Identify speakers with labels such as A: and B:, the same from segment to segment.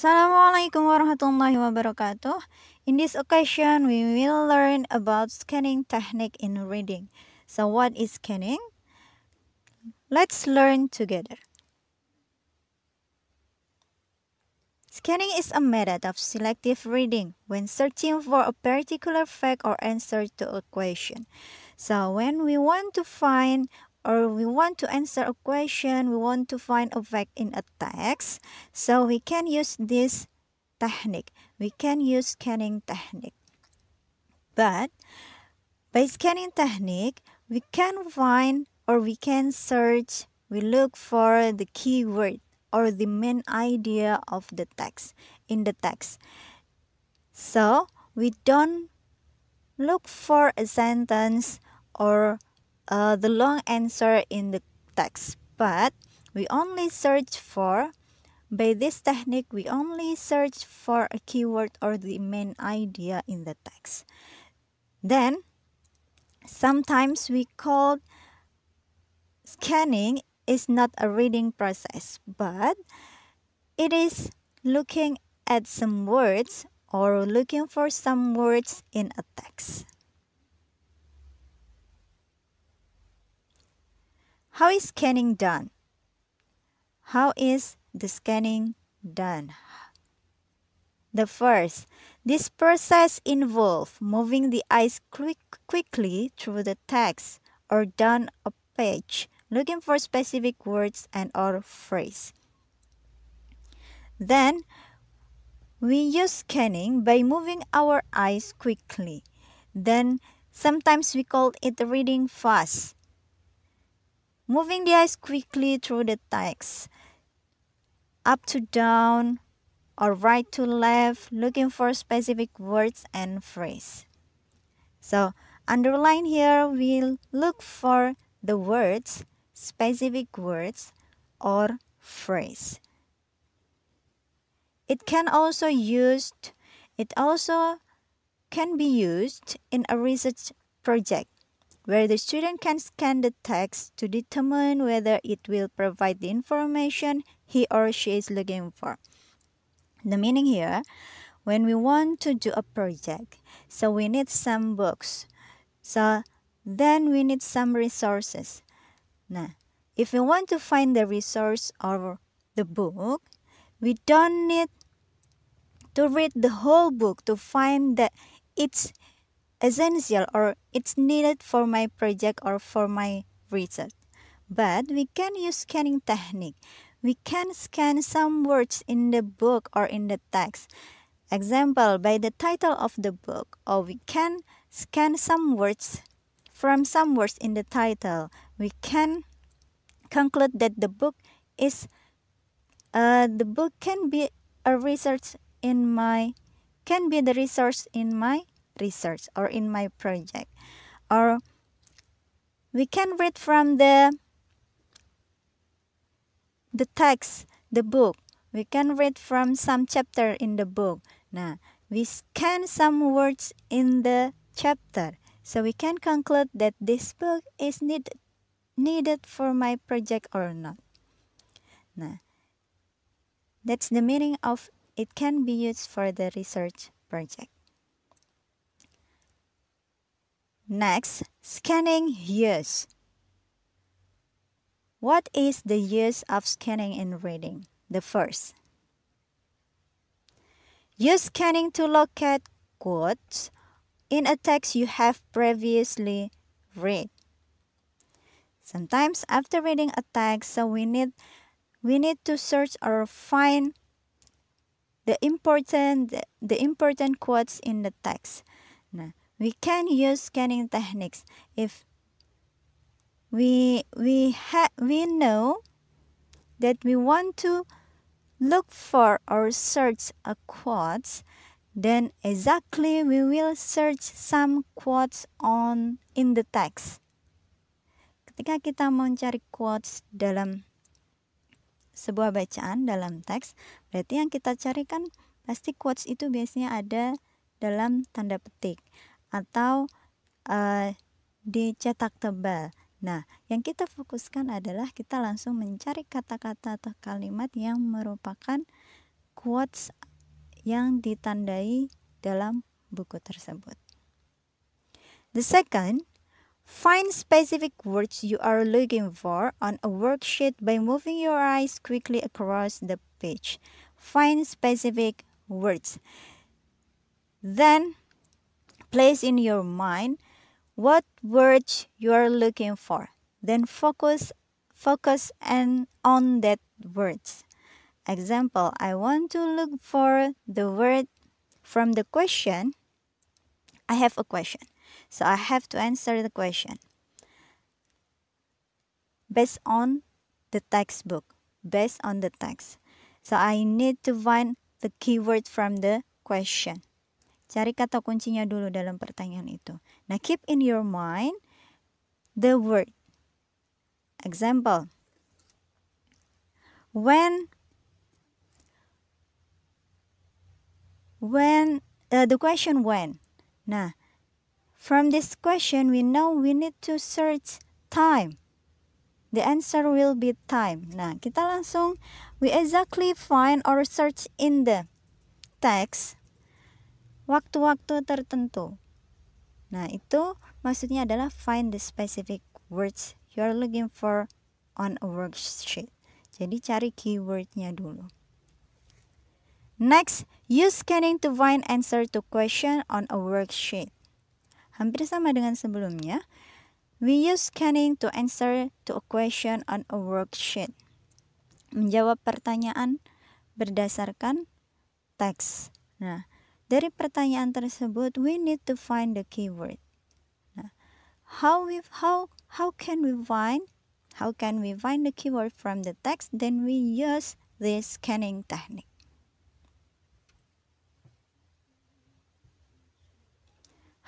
A: Assalamualaikum warahmatullahi wabarakatuh. In this occasion, we will learn about scanning technique in reading. So what is scanning? Let's learn together. Scanning is a method of selective reading when searching for a particular fact or answer to a question. So when we want to find or we want to answer a question, we want to find a fact in a text, so we can use this technique. We can use scanning technique. But by scanning technique, we can find or we can search, we look for the keyword or the main idea of the text in the text. So we don't look for a sentence or the long answer in the text, but we only search for, by this technique, we only search for a keyword or the main idea in the text. Then, sometimes we call scanning is not a reading process, but it is looking at some words or looking for some words in a text. How is scanning done? How is the scanning done? The first, this process involves moving the eyes quickly through the text or down a page, looking for specific words and or phrase. Then, we use scanning by moving our eyes quickly. Then, sometimes we call it reading fast. Moving the eyes quickly through the text, up to down, or right to left, looking for specific words and phrase. So, underline here, we'll look for the words, specific words, or phrase. It also can be used in a research project where the student can scan the text to determine whether it will provide the information he or she is looking for. The meaning here, when we want to do a project, so we need some books. So then we need some resources. Now, if we want to find the resource or the book, we don't need to read the whole book to find that it's essential or it's needed for my project or for my research. But we can use scanning technique. We can scan some words in the book or in the text. Example, by the title of the book, or we can scan some words from some words in the title. We can conclude that the book can be a research can be the resource in my research or in my project. Or we can read from the text, the book. We can read from some chapter in the book. Now, we scan some words in the chapter. So we can conclude that this book is needed for my project or not. Now, that's the meaning of it can be used for the research project. Next, scanning use. What is the use of scanning in reading? The first, use scanning to locate quotes in a text you have previously read. Sometimes after reading a text, so we need to search or find the important quotes in the text. Now, we can use scanning techniques if we know that we want to look for or search a quotes, then exactly we will search some quotes in the text. Ketika kita mau mencari quotes dalam sebuah bacaan dalam teks, berarti yang kita cari kan pasti quotes itu biasanya ada dalam tanda petik atau dicetak tebal. Nah, yang kita fokuskan adalah kita langsung mencari kata-kata atau kalimat yang merupakan quotes yang ditandai dalam buku tersebut. The second, find specific words you are looking for on a worksheet by moving your eyes quickly across the page. Find specific words. Then, place in your mind what words you are looking for. Then focus on that words. Example, I want to look for the word from the question. I have a question, so I have to answer the question based on the textbook, based on the text. So I need to find the keyword from the question. Cari kata kuncinya dulu dalam pertanyaan itu. Now keep in your mind the word. Example, the question when. Nah, from this question we know we need to search time. The answer will be time. Nah, kita langsung we exactly find or search in the text waktu-waktu tertentu. Nah, itu maksudnya adalah find the specific words you are looking for on a worksheet. Jadi cari keywordnya dulu. Next, use scanning to find answer to question on a worksheet. Hampir sama dengan sebelumnya. We use scanning to answer to a question on a worksheet. Menjawab pertanyaan berdasarkan teks. Nah, dari pertanyaan tersebut we need to find the keyword. Nah, how can we find the keyword from the text? Then we use this scanning technique.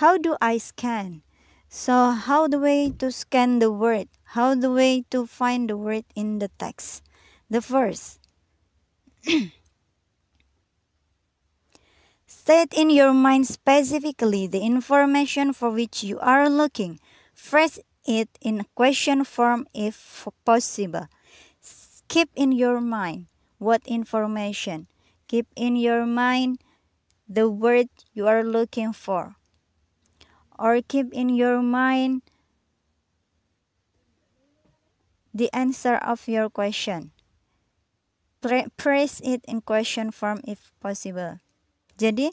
A: How do I scan? So how the way to scan the word? How the way to find the word in the text? The first, state in your mind specifically the information for which you are looking. Phrase it in question form if possible. Keep in your mind what information. Keep in your mind the word you are looking for. Or keep in your mind the answer of your question. Phrase it in question form if possible. Jadi,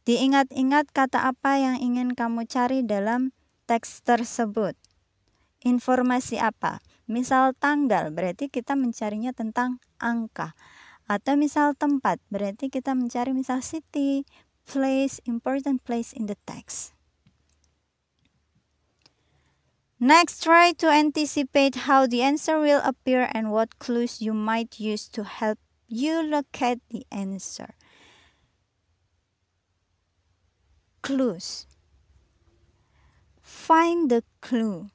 A: diingat-ingat kata apa yang ingin kamu cari dalam teks tersebut. Informasi apa? Misal tanggal, berarti kita mencarinya tentang angka. Atau misal tempat, berarti kita mencari misal city, place, important place in the text. Next, try to anticipate how the answer will appear and what clues you might use to help you locate the answer. Clues. Find the clue.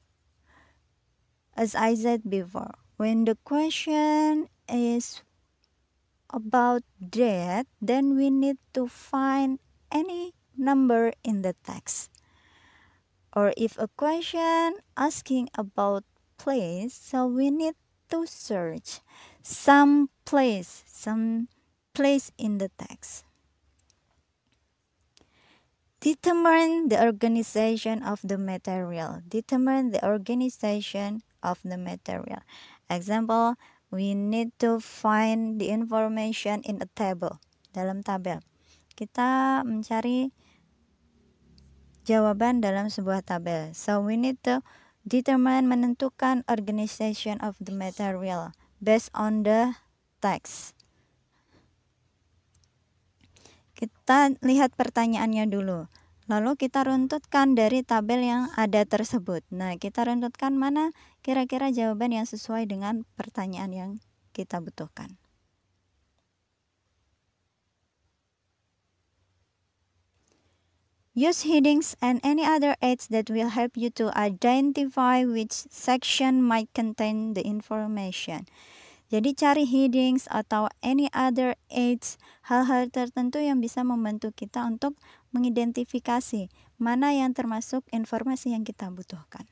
A: As I said before, when the question is about that, then we need to find any number in the text. Or if a question asking about place, so we need to search some place in the text. Determine the organization of the material. Determine the organization of the material. Example, we need to find the information in a table. Dalam tabel. Kita mencari jawaban dalam sebuah tabel. So we need to menentukan organization of the material based on the text. Kita lihat pertanyaannya dulu. Lalu kita runtutkan dari tabel yang ada tersebut. Nah, kita runtutkan mana kira-kira jawaban yang sesuai dengan pertanyaan yang kita butuhkan. Use headings and any other aids that will help you to identify which section might contain the information. Jadi cari headings atau any other aids, hal-hal tertentu yang bisa membantu kita untuk mengidentifikasi mana yang termasuk informasi yang kita butuhkan.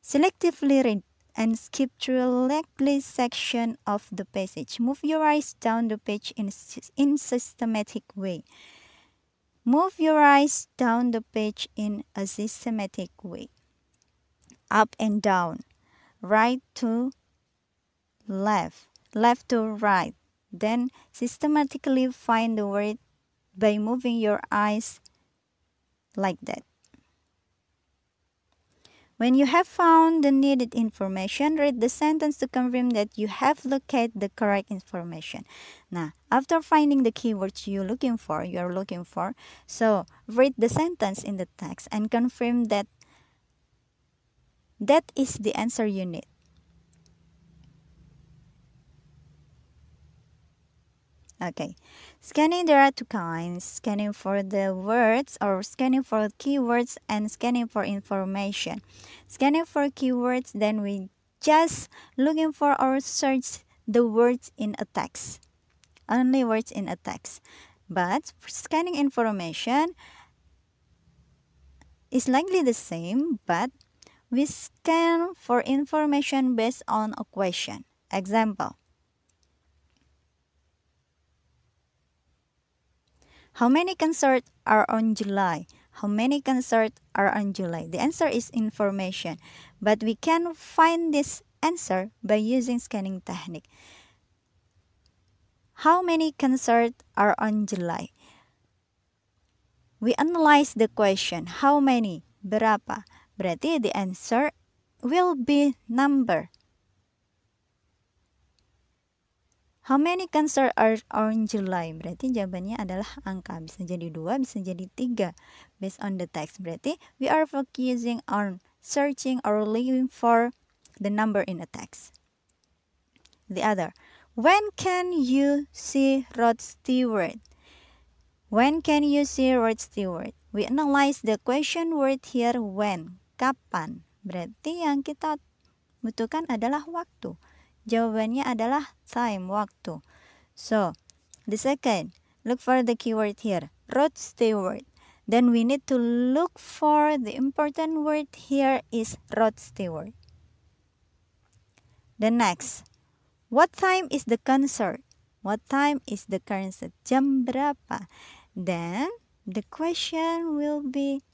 A: Selectively read. and skip through a likely section of the passage. Move your eyes down the page in systematic way. Move your eyes down the page in a systematic way. Up and down, right to left, left to right. Then systematically find the word by moving your eyes like that. When you have found the needed information, read the sentence to confirm that you have located the correct information. Now, after finding the keywords you're looking for, so read the sentence in the text and confirm that that is the answer you need. Okay. Scanning, there are two kinds: scanning for the words or scanning for keywords, and scanning for information. Scanning for keywords, then we just looking for or search the words in a text. Only words in a text. But for scanning information is likely the same, but we scan for information based on a question. Example: how many concerts are on July? How many concerts are on July? The answer is information, but we can find this answer by using scanning technique. How many concerts are on July? We analyze the question, how many? Berapa? Berarti the answer will be number. How many concerts are on July? Berarti jawabannya adalah angka. Bisa jadi 2, bisa jadi 3. Based on the text. Berarti we are focusing on searching or looking for the number in the text. The other. When can you see Rod Stewart? When can you see Rod Stewart? We analyze the question word here, when. Kapan? Berarti yang kita butuhkan adalah waktu. Jawabannya adalah time, waktu. So, the second, look for the keyword here, Rod Stewart. Then we need to look for the important word here is Rod Stewart. The next, what time is the concert? What time is the concert? Jam berapa? Then, the question will be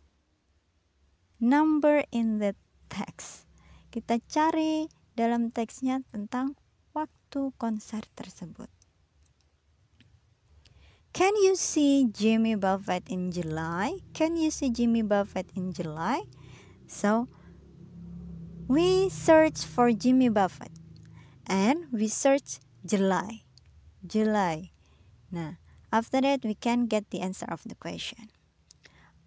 A: number in the text. Kita cari dalam teksnya tentang waktu konser tersebut. Can you see Jimmy Buffett in July? Can you see Jimmy Buffett in July? So, we search for Jimmy Buffett and we search July. July. Nah, after that we can get the answer of the question.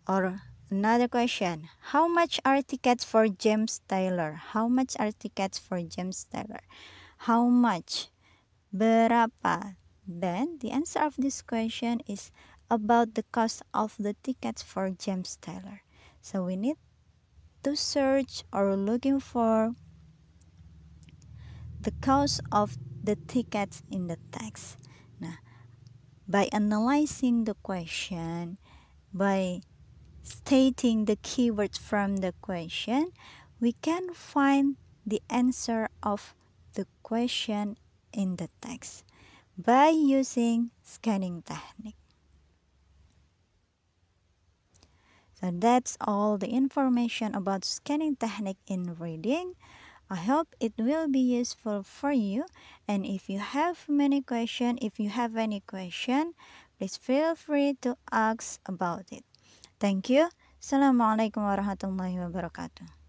A: Or another question, how much are tickets for James Taylor? How much are tickets for James Taylor? How much? Berapa? Then the answer of this question is about the cost of the tickets for James Taylor. So we need to search or looking for the cost of the tickets in the text. Nah, by analyzing the question, by stating the keywords from the question, we can find the answer of the question in the text by using scanning technique. So that's all the information about scanning technique in reading. I hope it will be useful for you. And if you have any question, please feel free to ask about it. Thank you. Assalamualaikum warahmatullahi wabarakatuh.